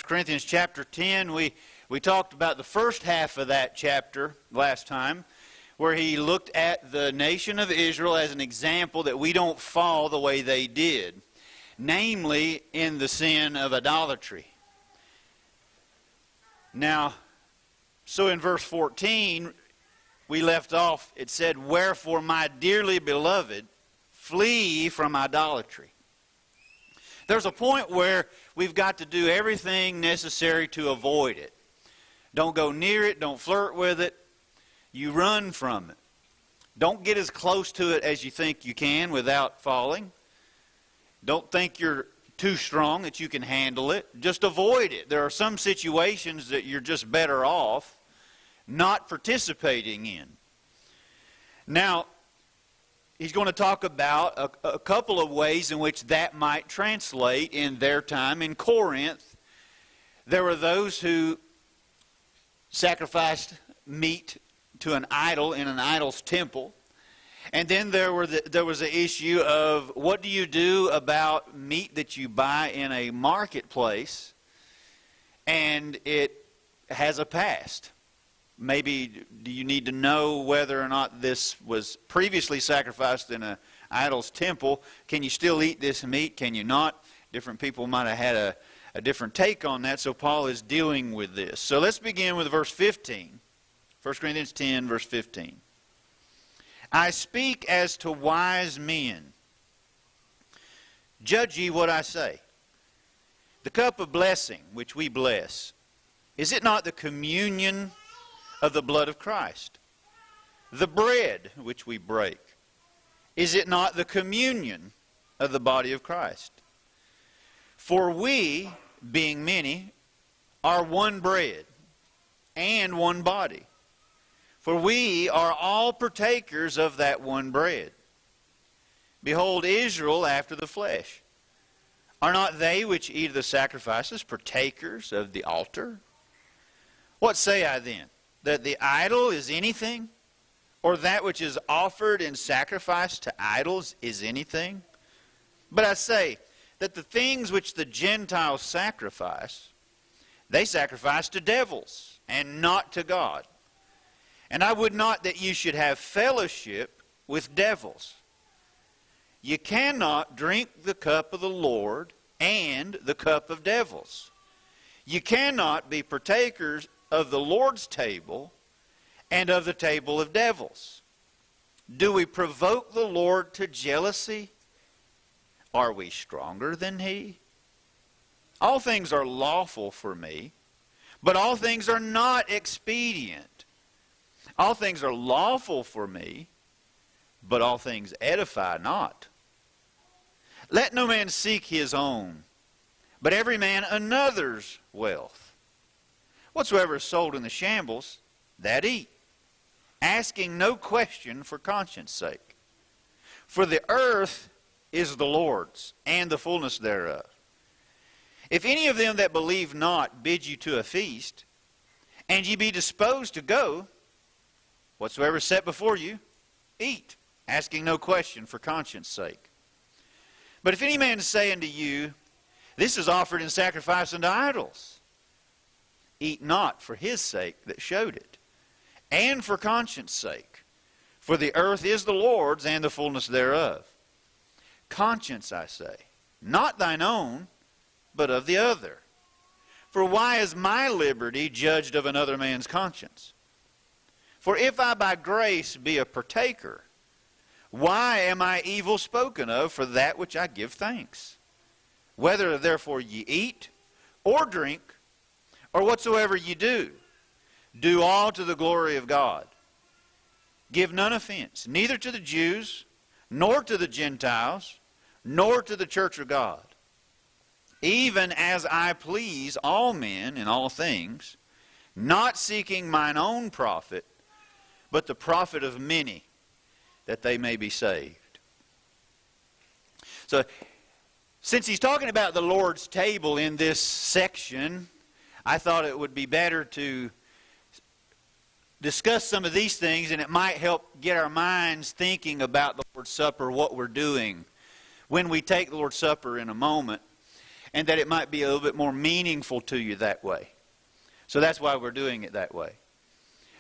Corinthians chapter 10, we talked about the first half of that chapter last time, where he looked at the nation of Israel as an example that we don't fall the way they did, namely in the sin of idolatry. Now, so in verse 14, we left off, it said, "Wherefore, my dearly beloved, flee from idolatry." There's a point where we've got to do everything necessary to avoid it. Don't go near it. Don't flirt with it. You run from it. Don't get as close to it as you think you can without falling. Don't think you're too strong that you can handle it. Just avoid it. There are some situations that you're just better off not participating in. Now, he's going to talk about a couple of ways in which that might translate in their time. In Corinth, there were those who sacrificed meat to an idol in an idol's temple. And then there was the issue of, what do you do about meat that you buy in a marketplace and it has a past? Maybe do you need to know whether or not this was previously sacrificed in an idol's temple? Can you still eat this meat? Can you not? Different people might have had a different take on that, so Paul is dealing with this. So let's begin with verse 15. 1 Corinthians 10, verse 15. "I speak as to wise men. Judge ye what I say. The cup of blessing which we bless, is it not the communion of the blood of Christ? The bread which we break, is it not the communion of the body of Christ? For we, being many, are one bread and one body. For we are all partakers of that one bread. Behold, Israel after the flesh. Are not they which eat of the sacrifices partakers of the altar? What say I then? That the idol is anything? Or that which is offered in sacrifice to idols is anything? But I say that the things which the Gentiles sacrifice, they sacrifice to devils, and not to God. And I would not that you should have fellowship with devils. You cannot drink the cup of the Lord and the cup of devils. You cannot be partakers of the Lord's table and of the table of devils. Do we provoke the Lord to jealousy? Are we stronger than He? All things are lawful for me, but all things are not expedient. All things are lawful for me, but all things edify not. Let no man seek his own, but every man another's wealth. Whatsoever is sold in the shambles, that eat, asking no question for conscience sake. For the earth is the Lord's, and the fullness thereof. If any of them that believe not bid you to a feast, and ye be disposed to go, whatsoever is set before you, eat, asking no question for conscience sake. But if any man say unto you, this is offered in sacrifice unto idols, eat not for his sake that showed it, and for conscience sake. For the earth is the Lord's, and the fullness thereof. Conscience, I say, not thine own, but of the other. For why is my liberty judged of another man's conscience? For if I by grace be a partaker, why am I evil spoken of for that which I give thanks? Whether therefore ye eat, or drink, or whatsoever ye do, do all to the glory of God. Give none offense, neither to the Jews, nor to the Gentiles, nor to the church of God. Even as I please all men in all things, not seeking mine own profit, but the profit of many, that they may be saved. So, since he's talking about the Lord's table in this section, I thought it would be better to discuss some of these things, and it might help get our minds thinking about the Lord's Supper, what we're doing when we take the Lord's Supper in a moment. and that it might be a little bit more meaningful to you that way. So that's why we're doing it that way.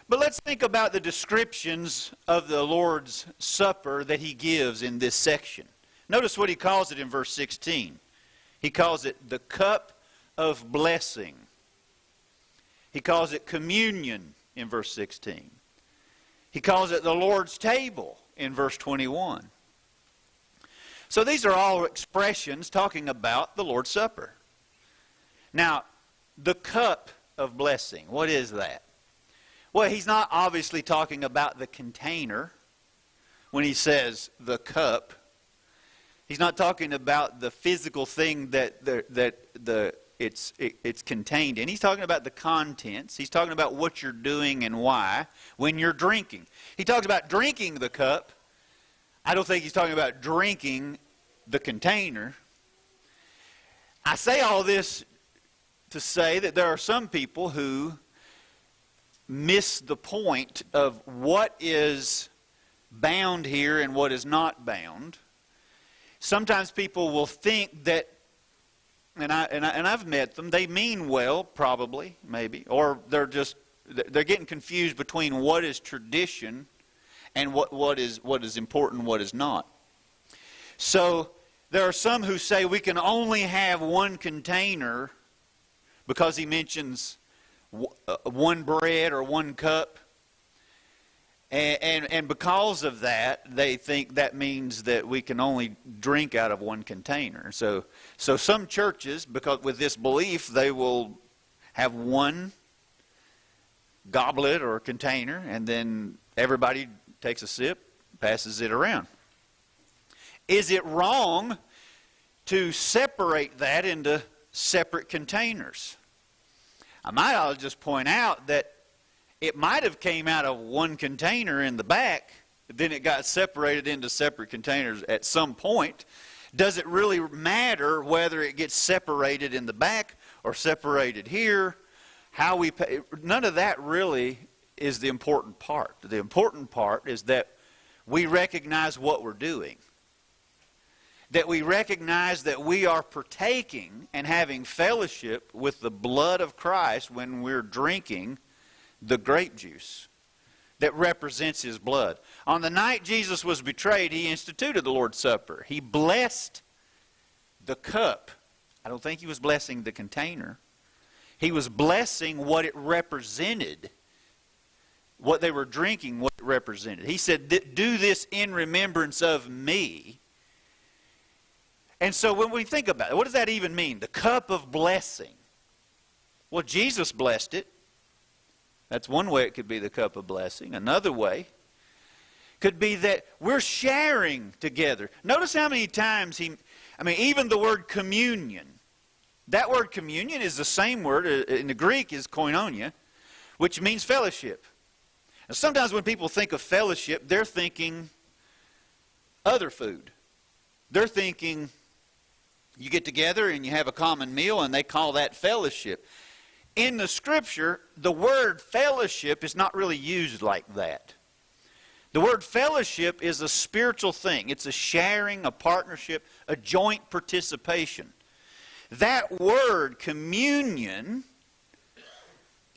But let's think about the descriptions of the Lord's Supper that he gives in this section. Notice what he calls it in verse 16. He calls it the cup of blessing. He calls it communion in verse 16. He calls it the Lord's table in verse 21. So these are all expressions talking about the Lord's Supper. Now, the cup of blessing, what is that? Well, he's not obviously talking about the container when he says the cup. He's not talking about the physical thing that it's contained in. He's talking about the contents. He's talking about what you're doing and why when you're drinking. He talks about drinking the cup. I don't think he's talking about drinking the container. I say all this to say that there are some people who miss the point of what is bound here and what is not bound. Sometimes people will think that, and I've met them, they mean well, probably, maybe, or they're getting confused between what is tradition and what is important and what is not. So there are some who say we can only have one container because he mentions one bread or one cup. And because of that, they think that means that we can only drink out of one container. So some churches, because with this belief, they will have one goblet or container, and then everybody takes a sip, passes it around. Is it wrong to separate that into separate containers? I might just point out that it might have came out of one container in the back, but then it got separated into separate containers at some point. Does it really matter whether it gets separated in the back or separated here? How we pay? None of that really is the important part. The important part is that we recognize what we're doing. That we recognize that we are partaking and having fellowship with the blood of Christ when we're drinking the grape juice that represents his blood. On the night Jesus was betrayed, he instituted the Lord's Supper. He blessed the cup. I don't think he was blessing the container. He was blessing what it represented, what they were drinking, what it represented. He said, do this in remembrance of me. And so when we think about it, what does that even mean? The cup of blessing. Well, Jesus blessed it. That's one way it could be the cup of blessing. Another way could be that we're sharing together. Notice how many times even the word communion. That word communion is the same word in the Greek is koinonia, which means fellowship. Now, sometimes when people think of fellowship, they're thinking other food. They're thinking you get together and you have a common meal and they call that fellowship. In the Scripture, the word fellowship is not really used like that. The word fellowship is a spiritual thing. It's a sharing, a partnership, a joint participation. That word, communion,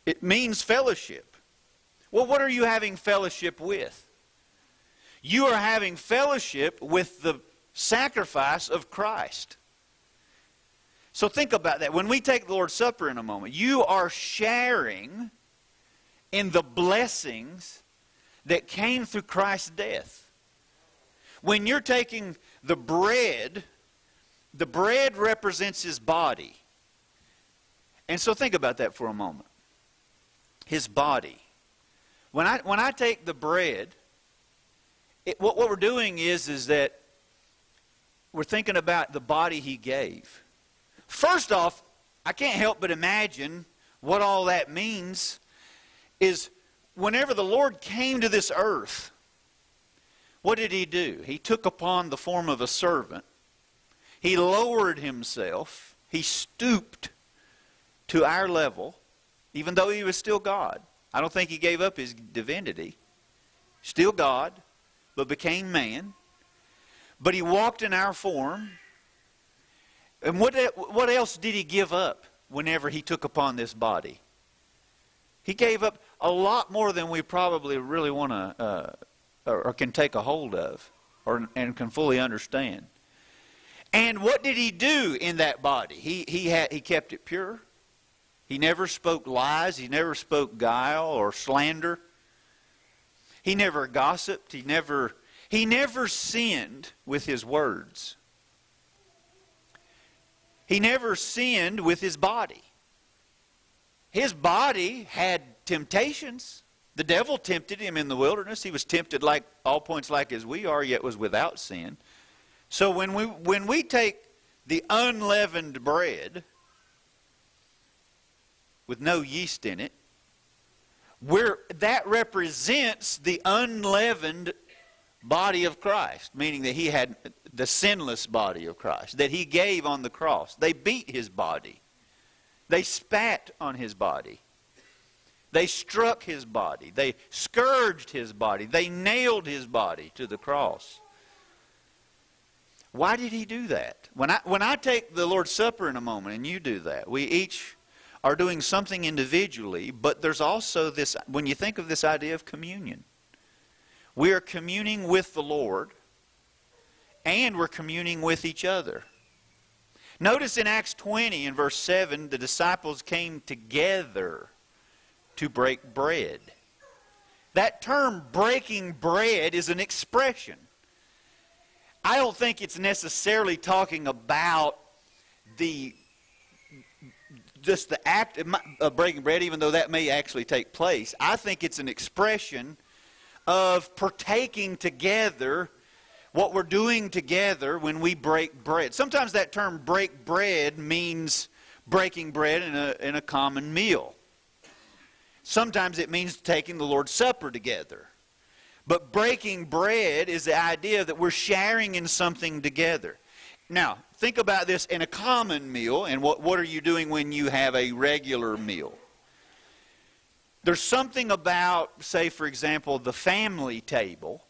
it means fellowship. Well, what are you having fellowship with? You are having fellowship with the sacrifice of Christ. So think about that. When we take the Lord's Supper in a moment, you are sharing in the blessings that came through Christ's death. When you're taking the bread represents his body. And so think about that for a moment. His body. When I take the bread, what we're doing is that we're thinking about the body he gave. First off, I can't help but imagine what all that means is whenever the Lord came to this earth, what did he do? He took upon the form of a servant. He lowered himself. He stooped to our level, even though he was still God. I don't think he gave up his divinity. Still God, but became man. But he walked in our form. And what else did he give up whenever he took upon this body? He gave up a lot more than we probably really want to or can take a hold of and can fully understand. And what did he do in that body? He kept it pure. He never spoke lies. He never spoke guile or slander. He never gossiped. He never sinned with his words. He never sinned with his body. His body had temptations. The devil tempted him in the wilderness. He was tempted like all points like as we are, yet was without sin. So when we take the unleavened bread with no yeast in it, that represents the unleavened body of Christ, meaning that he had the sinless body of Christ that he gave on the cross. They beat his body. They spat on his body. They struck his body. They scourged his body. They nailed his body to the cross. Why did he do that? When I take the Lord's Supper in a moment, and you do that, we each are doing something individually, but there's also this, when you think of this idea of communion, we are communing with the Lord, and we're communing with each other. Notice in Acts 20 in verse 7, the disciples came together to break bread. That term breaking bread is an expression. I don't think it's necessarily talking about just the act of breaking bread, even though that may actually take place. I think it's an expression of partaking together, what we're doing together when we break bread. Sometimes that term break bread means breaking bread in a common meal. Sometimes it means taking the Lord's Supper together. But breaking bread is the idea that we're sharing in something together. Now, think about this in a common meal, and what are you doing when you have a regular meal? There's something about, say, for example, the family table.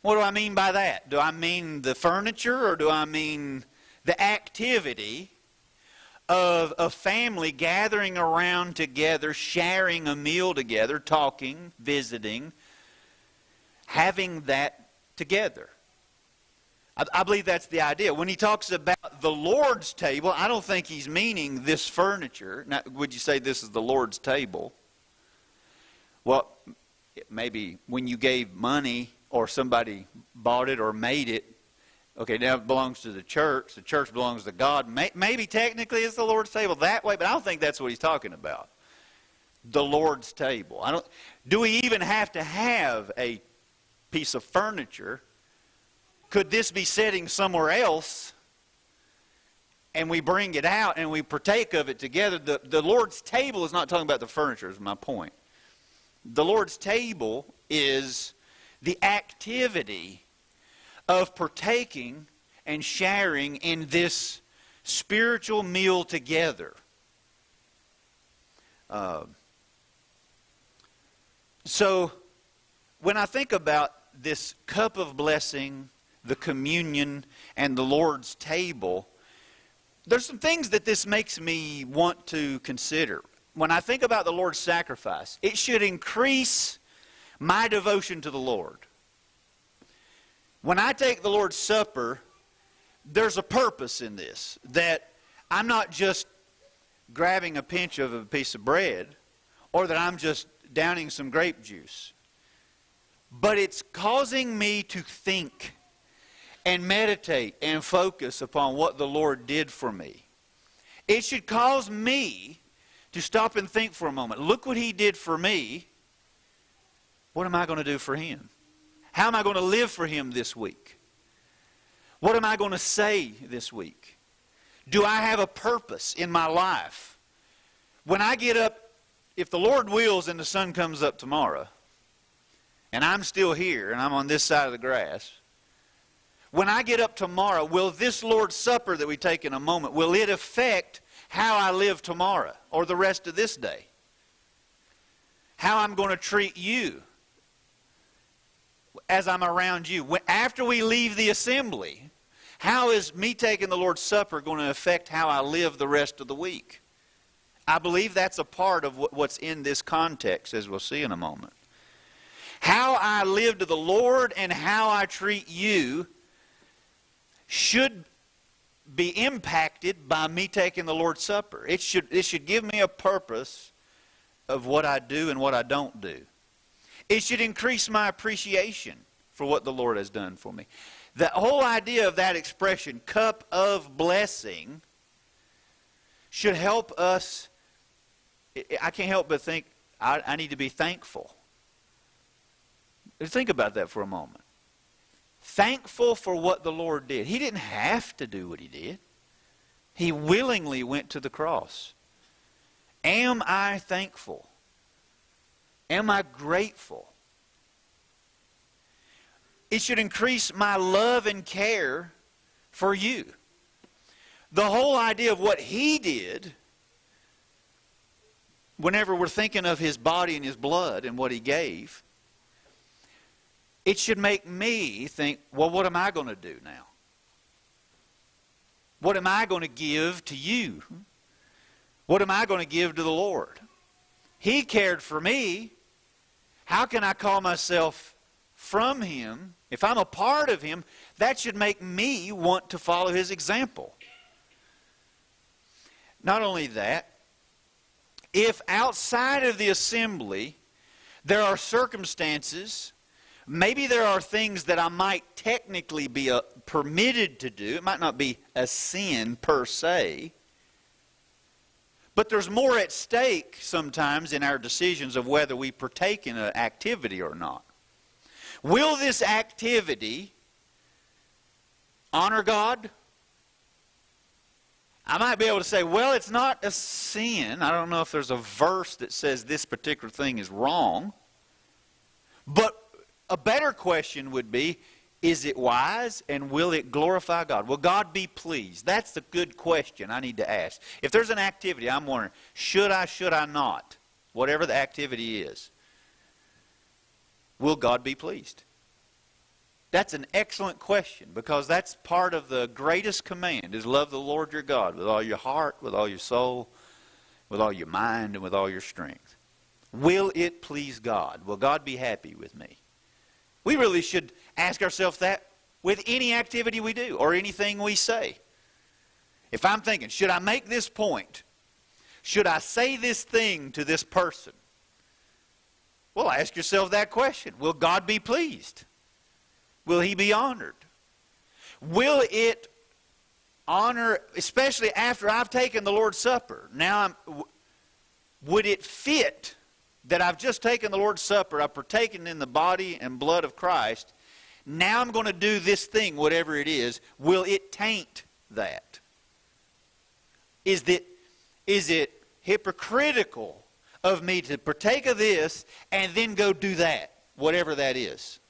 What do I mean by that? Do I mean the furniture, or do I mean the activity of a family gathering around together, sharing a meal together, talking, visiting, having that together? I believe that's the idea. When he talks about the Lord's table, I don't think he's meaning this furniture. Now, would you say this is the Lord's table? Well, maybe when you gave money or somebody bought it or made it, okay, now it belongs to the church belongs to God. Maybe technically it's the Lord's table that way, but I don't think that's what he's talking about. The Lord's table. Do we even have to have a piece of furniture? Could this be sitting somewhere else and we bring it out and we partake of it together? The Lord's table is not talking about the furniture, is my point. The Lord's table is the activity of partaking and sharing in this spiritual meal together. So when I think about this cup of blessing, the communion, and the Lord's table, there's some things that this makes me want to consider. When I think about the Lord's sacrifice, it should increase my devotion to the Lord. When I take the Lord's Supper, there's a purpose in this, that I'm not just grabbing a pinch of a piece of bread, or that I'm just downing some grape juice. But it's causing me to think and meditate and focus upon what the Lord did for me. It should cause me to stop and think for a moment. Look what He did for me. What am I going to do for Him? How am I going to live for Him this week? What am I going to say this week? Do I have a purpose in my life? When I get up, if the Lord wills and the sun comes up tomorrow, and I'm still here and I'm on this side of the grass, when I get up tomorrow, will this Lord's Supper that we take in a moment, will it affect how I live tomorrow or the rest of this day? How I'm going to treat you as I'm around you. After we leave the assembly, How is me taking the Lord's Supper going to affect how I live the rest of the week? I believe that's a part of what's in this context, as we'll see in a moment. How I live to the Lord and how I treat you should be impacted by me taking the Lord's Supper. It should give me a purpose of what I do and what I don't do. It should increase my appreciation for what the Lord has done for me. The whole idea of that expression, cup of blessing, should help us. I can't help but think I need to be thankful. Think about that for a moment. Thankful for what the Lord did. He didn't have to do what He did. He willingly went to the cross. Am I thankful? Am I grateful? It should increase my love and care for you. The whole idea of what He did, whenever we're thinking of His body and His blood and what He gave, it should make me think, well, what am I going to do now? What am I going to give to you? What am I going to give to the Lord? He cared for me. How can I call myself from Him? If I'm a part of Him, that should make me want to follow His example. Not only that, if outside of the assembly there are circumstances, maybe there are things that I might technically be permitted to do. It might not be a sin per se. But there's more at stake sometimes in our decisions of whether we partake in an activity or not. Will this activity honor God? I might be able to say, well, it's not a sin. I don't know if there's a verse that says this particular thing is wrong. But a better question would be, is it wise and will it glorify God? Will God be pleased? That's the good question I need to ask. If there's an activity, I'm wondering, should I not? Whatever the activity is. Will God be pleased? That's an excellent question, because that's part of the greatest command, is love the Lord your God with all your heart, with all your soul, with all your mind, and with all your strength. Will it please God? Will God be happy with me? We really should ask ourselves that with any activity we do or anything we say. If I'm thinking, should I make this point? Should I say this thing to this person? Well, ask yourself that question. Will God be pleased? Will He be honored? Will it honor, especially after I've taken the Lord's Supper? Now, would it fit that I've just taken the Lord's Supper, I've partaken in the body and blood of Christ, now I'm going to do this thing, whatever it is, will it taint that? Is it hypocritical of me to partake of this and then go do that, whatever that is?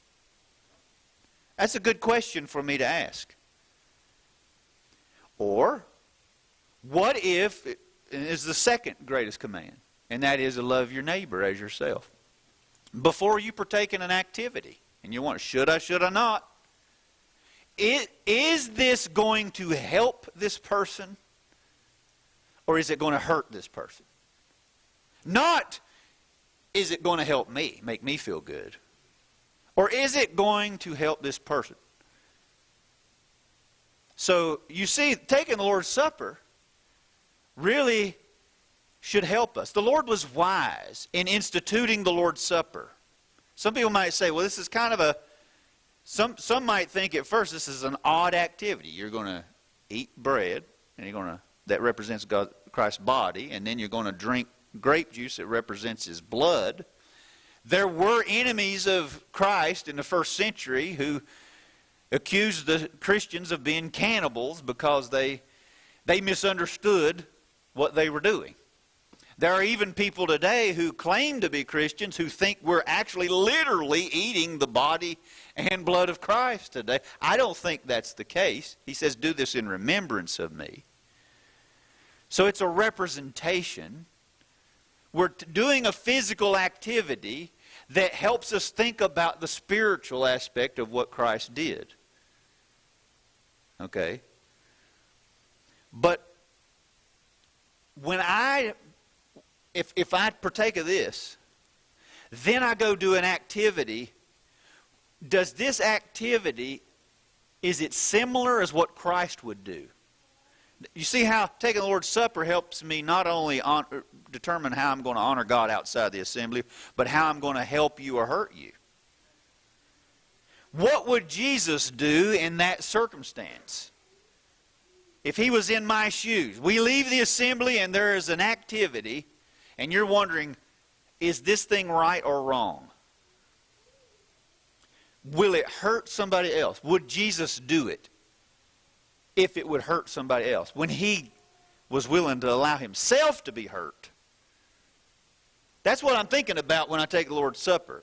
That's a good question for me to ask. Or, what if, and is the second greatest command, and that is to love your neighbor as yourself. Before you partake in an activity, and you want, should I not? Is this going to help this person, or is it going to hurt this person? Not, is it going to help me, make me feel good? Or is it going to help this person? So, you see, taking the Lord's Supper really should help us. The Lord was wise in instituting the Lord's Supper. Some people might say, well, this is kind of a, some might think at first this is an odd activity. You're going to eat bread, and you're going to, that represents Christ's body, and then you're going to drink grape juice that represents His blood. There were enemies of Christ in the first century who accused the Christians of being cannibals because they misunderstood what they were doing. There are even people today who claim to be Christians who think we're actually literally eating the body and blood of Christ today. I don't think that's the case. He says, do this in remembrance of me. So it's a representation. We're doing a physical activity that helps us think about the spiritual aspect of what Christ did. Okay? But when if I partake of this, then I go do an activity, does this activity, is it similar as what Christ would do? You see how taking the Lord's Supper helps me not only determine how I'm going to honor God outside the assembly, but how I'm going to help you or hurt you. What would Jesus do in that circumstance? If he was in my shoes, we leave the assembly and there is an activity, and you're wondering, is this thing right or wrong? Will it hurt somebody else? Would Jesus do it if it would hurt somebody else? When he was willing to allow himself to be hurt. That's what I'm thinking about when I take the Lord's Supper.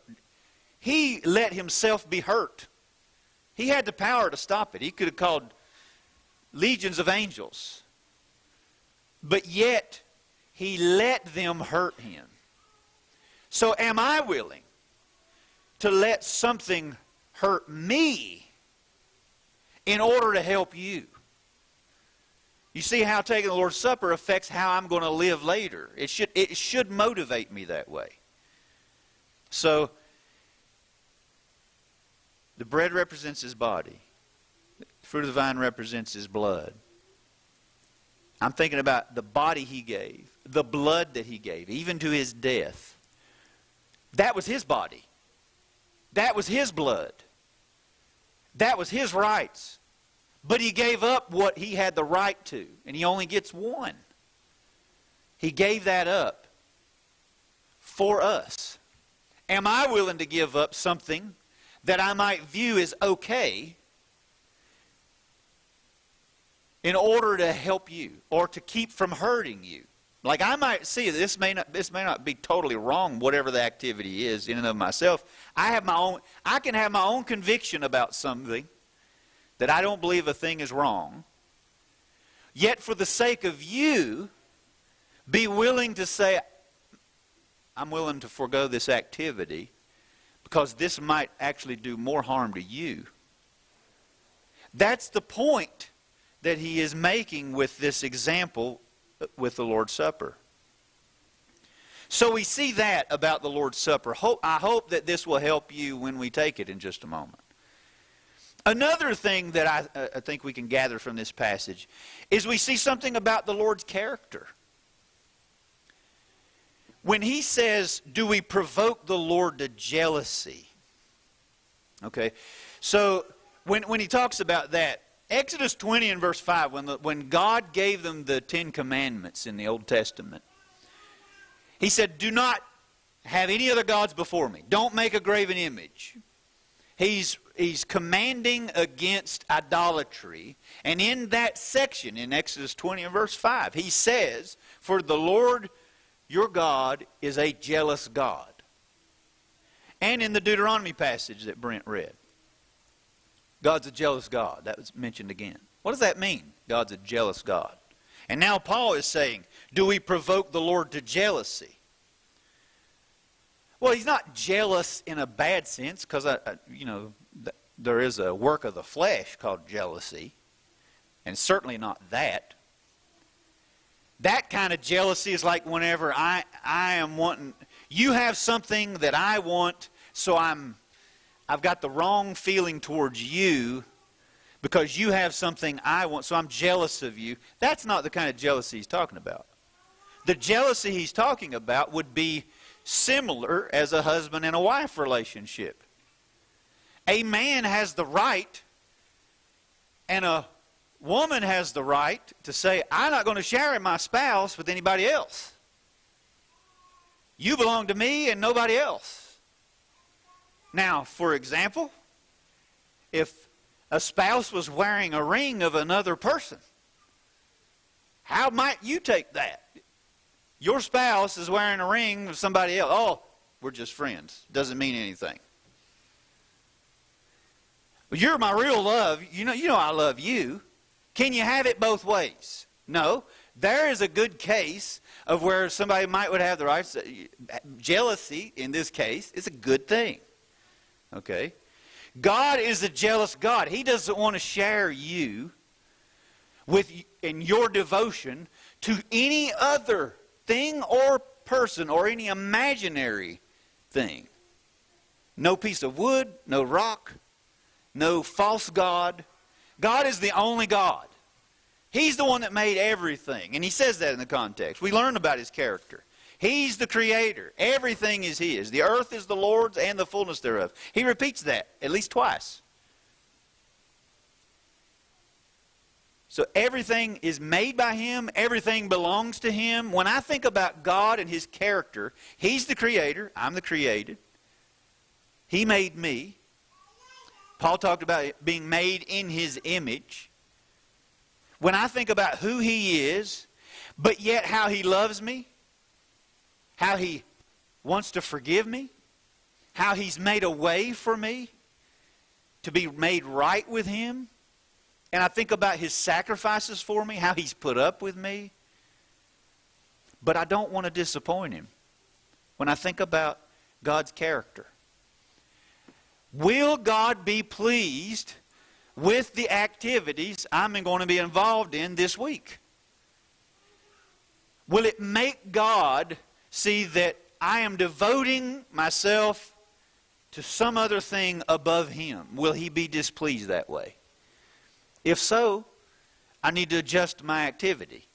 He let himself be hurt. He had the power to stop it. He could have called legions of angels. But yet, he let them hurt him. So am I willing to let something hurt me in order to help you? You see how taking the Lord's Supper affects how I'm going to live later. It should motivate me that way. So, the bread represents his body. The fruit of the vine represents his blood. I'm thinking about the body he gave, the blood that he gave, even to his death. That was his body. That was his blood. That was his rights. But he gave up what he had the right to, and he only gets one. He gave that up for us. Am I willing to give up something that I might view as okay in order to help you or to keep from hurting you? Like I might see this may not be totally wrong, whatever the activity is in and of myself. I can have my own conviction about something that I don't believe a thing is wrong. Yet for the sake of you, be willing to say, I'm willing to forego this activity because this might actually do more harm to you. That's the point that he is making with this example with the Lord's Supper. So we see that about the Lord's Supper. I hope that this will help you when we take it in just a moment. Another thing that I think we can gather from this passage is we see something about the Lord's character. When he says, do we provoke the Lord to jealousy? Okay, so when he talks about that, Exodus 20 and verse 5, when God gave them the 10 Commandments in the Old Testament, he said, do not have any other gods before me. Don't make a graven image. He's commanding against idolatry. And in that section, in Exodus 20 and verse 5, he says, for the Lord your God is a jealous God. And in the Deuteronomy passage that Brent read, God's a jealous God. That was mentioned again. What does that mean? God's a jealous God. And now Paul is saying, do we provoke the Lord to jealousy? Well, he's not jealous in a bad sense, because there is a work of the flesh called jealousy, and certainly not that. That kind of jealousy is like whenever I am wanting, you have something that I want, so I've got the wrong feeling towards you because you have something I want, so I'm jealous of you. That's not the kind of jealousy he's talking about. The jealousy he's talking about would be similar as a husband and a wife relationship. A man has the right, and a woman has the right to say, I'm not going to share my spouse with anybody else. You belong to me and nobody else. Now, for example, if a spouse was wearing a ring of another person, how might you take that? Your spouse is wearing a ring of somebody else. Oh, we're just friends. Doesn't mean anything. Well, you're my real love. You know I love you. Can you have it both ways? No. There is a good case of where somebody would have the right. Jealousy, in this case, is a good thing. Okay? God is a jealous God. He doesn't want to share you in your devotion to any other thing or person or any imaginary thing. No piece of wood, no rock, no false god. God is the only God. He's the one that made everything. And he says that in the context. We learn about his character. He's the creator. Everything is his. The earth is the Lord's and the fullness thereof. He repeats that at least twice. So everything is made by him. Everything belongs to him. When I think about God and his character, he's the creator. I'm the created. He made me. Paul talked about being made in his image. When I think about who he is, but yet how he loves me, how he wants to forgive me, how he's made a way for me to be made right with him, and I think about his sacrifices for me, how he's put up with me, but I don't want to disappoint him. When I think about God's character, will God be pleased with the activities I'm going to be involved in this week? Will it make God see that I am devoting myself to some other thing above him? Will he be displeased that way? If so, I need to adjust my activity.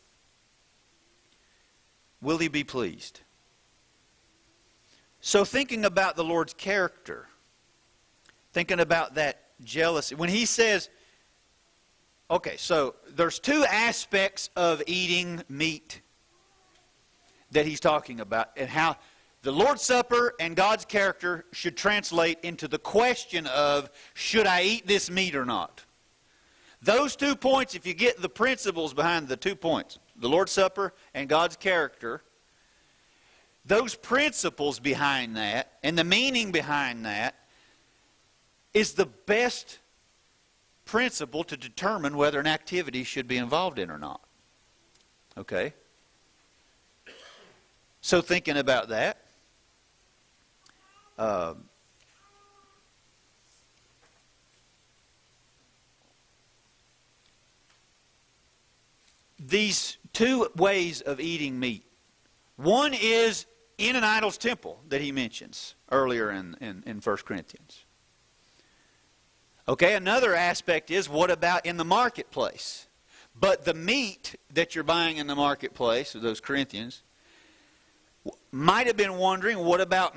Will he be pleased? So thinking about the Lord's character, thinking about that jealousy. When he says, okay, so there's two aspects of eating meat that he's talking about, and how the Lord's Supper and God's character should translate into the question of, should I eat this meat or not? Those 2 points, if you get the principles behind the 2 points, the Lord's Supper and God's character, those principles behind that and the meaning behind that is the best principle to determine whether an activity should be involved in or not. Okay? So thinking about that, these two ways of eating meat. One is in an idol's temple that he mentions earlier in 1 Corinthians. Okay, another aspect is, what about in the marketplace? But the meat that you're buying in the marketplace, of those Corinthians, might have been wondering, what about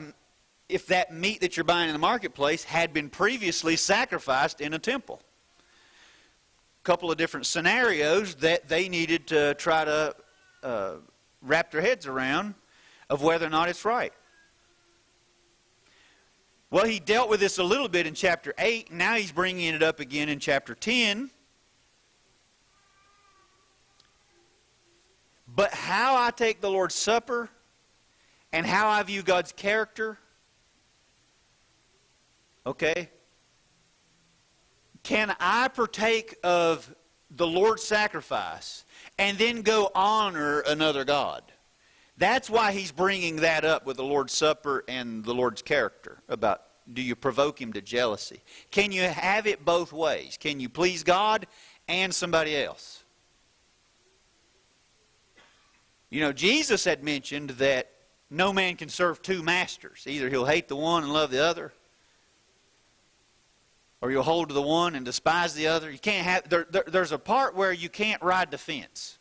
if that meat that you're buying in the marketplace had been previously sacrificed in a temple? Couple of different scenarios that they needed to try to wrap their heads around of whether or not it's right. Well, he dealt with this a little bit in chapter 8. Now he's bringing it up again in chapter 10. But how I take the Lord's Supper and how I view God's character, okay, can I partake of the Lord's sacrifice and then go honor another god? That's why he's bringing that up with the Lord's Supper and the Lord's character, about, do you provoke him to jealousy? Can you have it both ways? Can you please God and somebody else? You know, Jesus had mentioned that no man can serve two masters. Either he'll hate the one and love the other, or you'll hold to the one and despise the other. You can't have. There's a part where you can't ride the fence.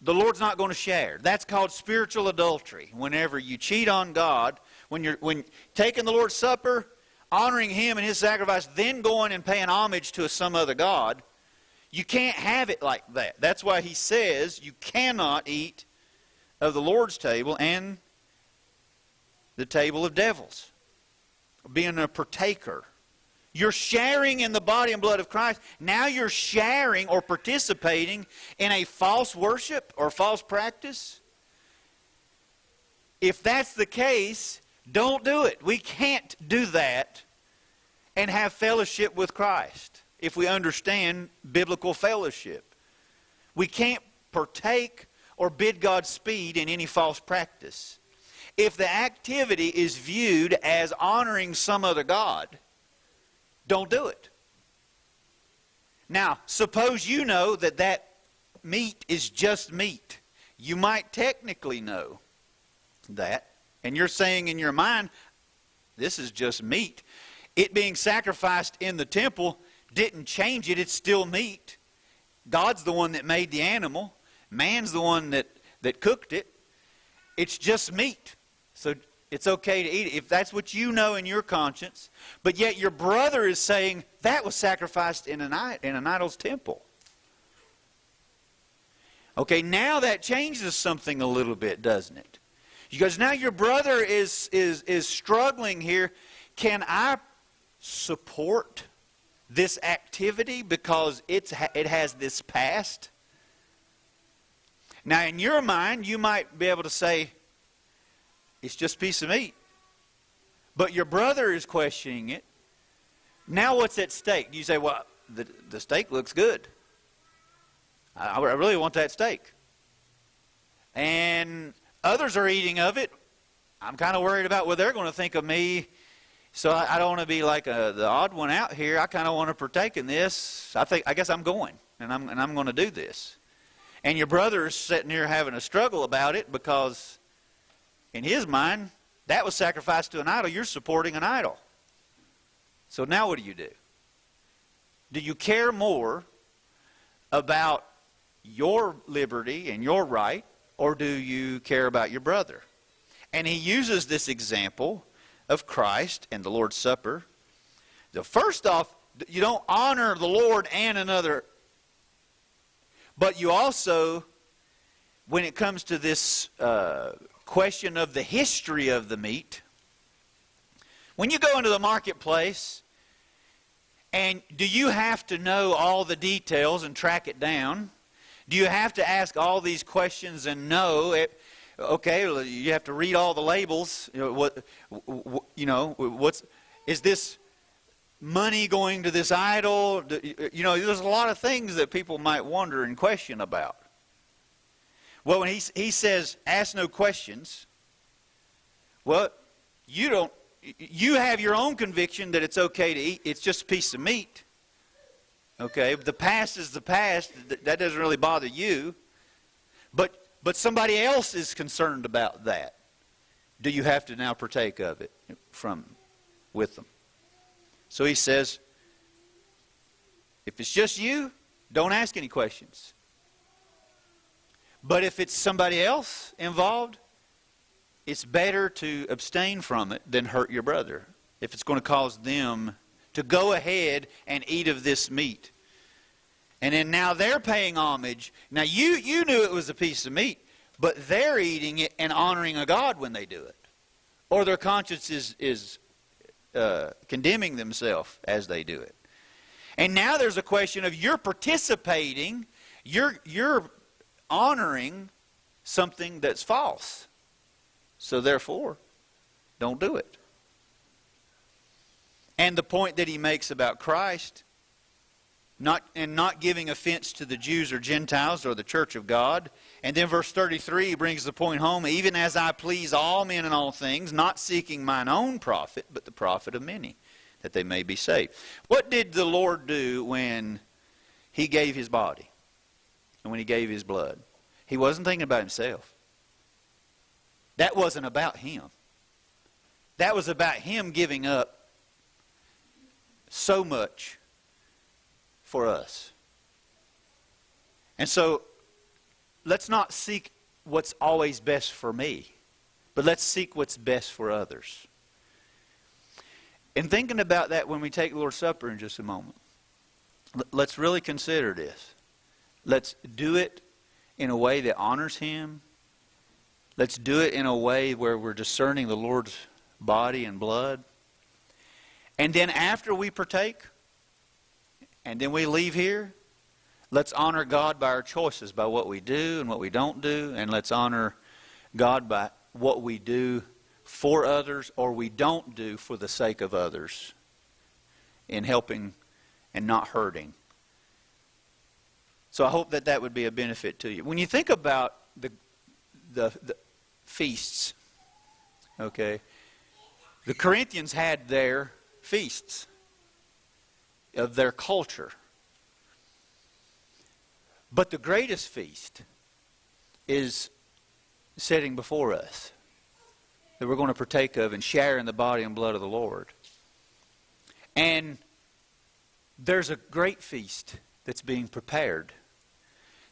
The Lord's not going to share. That's called spiritual adultery. Whenever you cheat on God, when taking the Lord's Supper, honoring Him and His sacrifice, then going and paying homage to some other god, you can't have it like that. That's why He says you cannot eat of the Lord's table and the table of devils. Being a partaker. You're sharing in the body and blood of Christ. Now you're sharing or participating in a false worship or false practice. If that's the case, don't do it. We can't do that and have fellowship with Christ if we understand biblical fellowship. We can't partake or bid God speed in any false practice. If the activity is viewed as honoring some other god, don't do it. Now, suppose you know that that meat is just meat. You might technically know that. And you're saying in your mind, this is just meat. It being sacrificed in the temple didn't change it. It's still meat. God's the one that made the animal. Man's the one that cooked it. It's just meat. So it's okay to eat it if that's what you know in your conscience. But yet your brother is saying that was sacrificed in an idol's temple. Okay, now that changes something a little bit, doesn't it? Because now your brother is struggling here. Can I support this activity because it has this past? Now in your mind, you might be able to say, it's just a piece of meat. But your brother is questioning it. Now what's at stake? You say, well, the steak looks good. I really want that steak. And others are eating of it. I'm kind of worried about what they're going to think of me. So I don't want to be like the odd one out here. I kind of want to partake in this. I guess I'm going, and I'm going to do this. And your brother is sitting here having a struggle about it because in his mind, that was sacrificed to an idol. You're supporting an idol. So now what do? Do you care more about your liberty and your right, or do you care about your brother? And he uses this example of Christ and the Lord's Supper. So first off, you don't honor the Lord and another, but you also, when it comes to this question of the history of the meat, when you go into the marketplace, and do you have to know all the details and track it down? Do you have to ask all these questions and know it? Okay, you have to read all the labels. Is this money going to this idol? There's a lot of things that people might wonder and question about. Well, when he says, ask no questions, well, you have your own conviction that it's okay to eat. It's just a piece of meat. Okay, the past is the past. That doesn't really bother you. But somebody else is concerned about that. Do you have to now partake of it with them? So he says, if it's just you, don't ask any questions. But if it's somebody else involved, it's better to abstain from it than hurt your brother if it's going to cause them to go ahead and eat of this meat. And then now they're paying homage. Now you knew it was a piece of meat, but they're eating it and honoring a God when they do it. Or their conscience is condemning themselves as they do it. And now there's a question of you're participating, you're honoring something that's false. So therefore, don't do it. And the point that he makes about Christ, not giving offense to the Jews or Gentiles or the church of God. And then verse 33 he brings the point home, even as I please all men in all things, not seeking mine own profit, but the profit of many, that they may be saved. What did the Lord do when he gave his body and when he gave his blood? He wasn't thinking about himself. That wasn't about him. That was about him giving up so much for us. And so, let's not seek what's always best for me, but let's seek what's best for others. And thinking about that when we take the Lord's Supper in just a moment, let's really consider this. Let's do it in a way that honors him. Let's do it in a way where we're discerning the Lord's body and blood. And then after we partake, and then we leave here, let's honor God by our choices, by what we do and what we don't do. And let's honor God by what we do for others or we don't do for the sake of others in helping and not hurting. So I hope that that would be a benefit to you. When you think about the feasts, okay, the Corinthians had their feasts of their culture. But the greatest feast is setting before us, that we're going to partake of and share in the body and blood of the Lord. And there's a great feast that's being prepared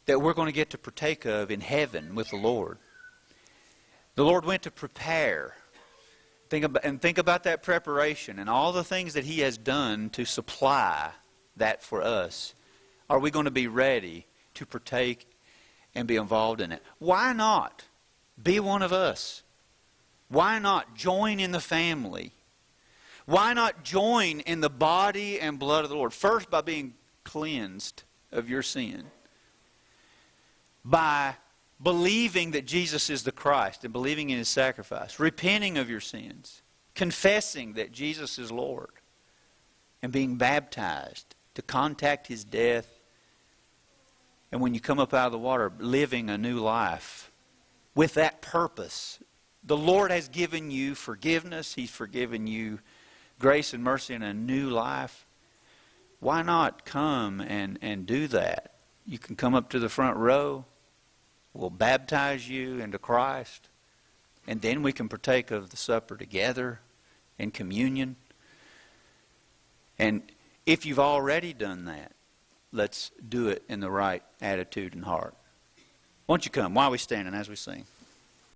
that we're going to get to partake of in heaven with the Lord. The Lord went to prepare. Think about that preparation and all the things that He has done to supply that for us. Are we going to be ready to partake and be involved in it? Why not be one of us? Why not join in the family? Why not join in the body and blood of the Lord? First, by being cleansed of your sin. By believing that Jesus is the Christ and believing in His sacrifice. Repenting of your sins. Confessing that Jesus is Lord. And being baptized to contact His death. And when you come up out of the water, living a new life. With that purpose. The Lord has given you forgiveness. He's forgiven you grace and mercy in a new life. Why not come and do that? You can come up to the front row. We'll baptize you into Christ. And then we can partake of the supper together in communion. And if you've already done that, let's do it in the right attitude and heart. Won't you come while we stand and as we sing?